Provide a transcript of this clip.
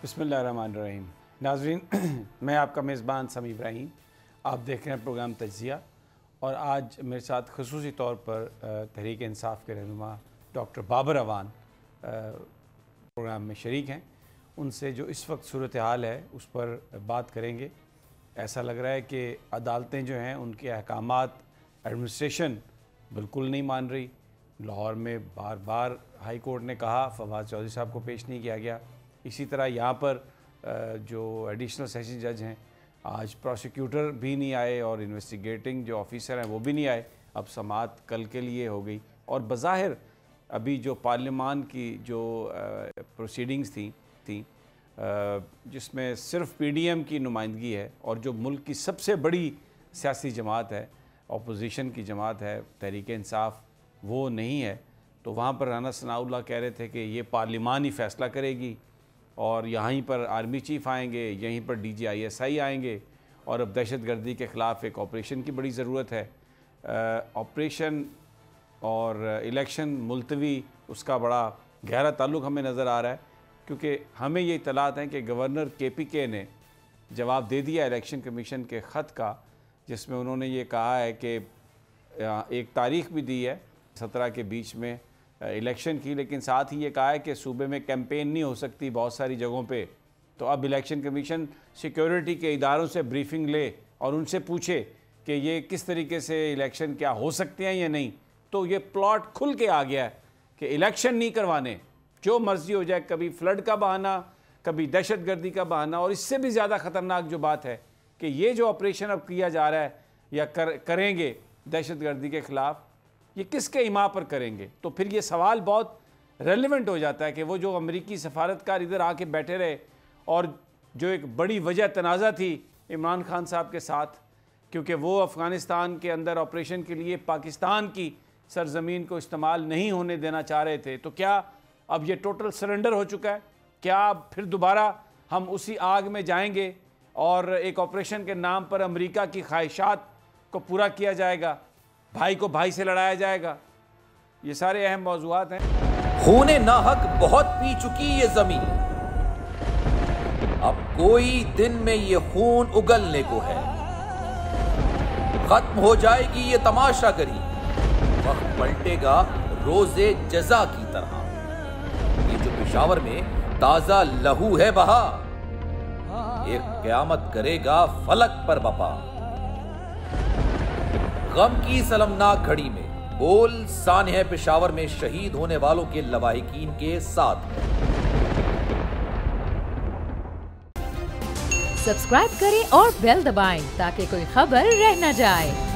बिस्मिल्लाहिर्रहमानिर्रहीम। नाज़रीन, मैं आपका मेज़बान समी इब्राहिम, आप देख रहे हैं प्रोग्राम तज्ज़िया। और आज मेरे साथ ख़ुसूसी तौर पर तहरीक इंसाफ के रहनुमा डॉक्टर बाबर अवान प्रोग्राम में शरीक हैं। उनसे जो इस वक्त सूरत हाल है उस पर बात करेंगे। ऐसा लग रहा है कि अदालतें जो हैं उनके अहकामात एडमिनिस्ट्रेशन बिल्कुल नहीं मान रही। लाहौर में बार बार हाई कोर्ट ने कहा, फवाद चौधरी साहब को पेश नहीं किया गया। इसी तरह यहाँ पर जो एडिशनल सेशन जज हैं, आज प्रोसिक्यूटर भी नहीं आए और इन्वेस्टिगेटिंग जो ऑफिसर हैं वो भी नहीं आए। अब समाअत कल के लिए हो गई और बज़ाहिर अभी जो पार्लियामान की जो प्रोसीडिंग्स थी जिसमें सिर्फ पीडीएम की नुमाइंदगी है और जो मुल्क की सबसे बड़ी सियासी जमात है, अपोजिशन की जमात है तहरीक इंसाफ, वो नहीं है। तो वहाँ पर राना सनाउल्लाह कह रहे थे कि ये पार्लियामान ही फ़ैसला करेगी और यहीं पर आर्मी चीफ़ आएंगे, यहीं पर DGISI आएंगे और अब दहशत गर्दी के ख़िलाफ़ एक ऑपरेशन की बड़ी ज़रूरत है। ऑपरेशन और इलेक्शन मुलतवी, उसका बड़ा गहरा ताल्लुक़ हमें नज़र आ रहा है, क्योंकि हमें ये इतलात हैं कि गवर्नर KPK ने जवाब दे दिया इलेक्शन कमीशन के ख़त का, जिसमें उन्होंने ये कहा है कि एक तारीख़ भी दी है 17 के बीच में इलेक्शन की, लेकिन साथ ही ये कहा है कि सूबे में कैंपेन नहीं हो सकती बहुत सारी जगहों पे। तो अब इलेक्शन कमीशन सिक्योरिटी के इदारों से ब्रीफिंग ले और उनसे पूछे कि ये किस तरीके से इलेक्शन क्या हो सकते हैं या नहीं। तो ये प्लॉट खुल के आ गया है कि इलेक्शन नहीं करवाने, जो मर्ज़ी हो जाए, कभी फ्लड का बहाना, कभी दहशत गर्दी का बहाना। और इससे भी ज़्यादा ख़तरनाक जो बात है कि ये जो ऑपरेशन अब किया जा रहा है या करेंगे दहशत गर्दी के ख़िलाफ़, ये किसके इमा पर करेंगे। तो फिर ये सवाल बहुत रेलिवेंट हो जाता है कि वो जो अमेरिकी सफारतकार इधर आके बैठे रहे और जो एक बड़ी वजह तनाज़ा थी इमरान खान साहब के साथ, क्योंकि वो अफ़गानिस्तान के अंदर ऑपरेशन के लिए पाकिस्तान की सरजमीन को इस्तेमाल नहीं होने देना चाह रहे थे। तो क्या अब ये टोटल सरेंडर हो चुका है? क्या अब फिर दोबारा हम उसी आग में जाएंगे और एक ऑपरेशन के नाम पर अमेरिका की ख्वाहिशात को पूरा किया जाएगा, भाई को भाई से लड़ाया जाएगा? ये सारे अहम मौज़ूआत हैं। खूने नाहक बहुत पी चुकी ये जमीन, अब कोई दिन में ये खून उगलने को है। खत्म हो जाएगी ये तमाशागरी, वक्त पलटेगा रोजे जजा की तरह। ये जो पेशावर में ताजा लहू है बहा, एक क़यामत करेगा फलक पर बपा। गम की सलमनाक घड़ी में बोल सानह पेशावर में शहीद होने वालों के लवाहिकीन के साथ। सब्सक्राइब करें और बेल दबाएं ताकि कोई खबर रह न जाए।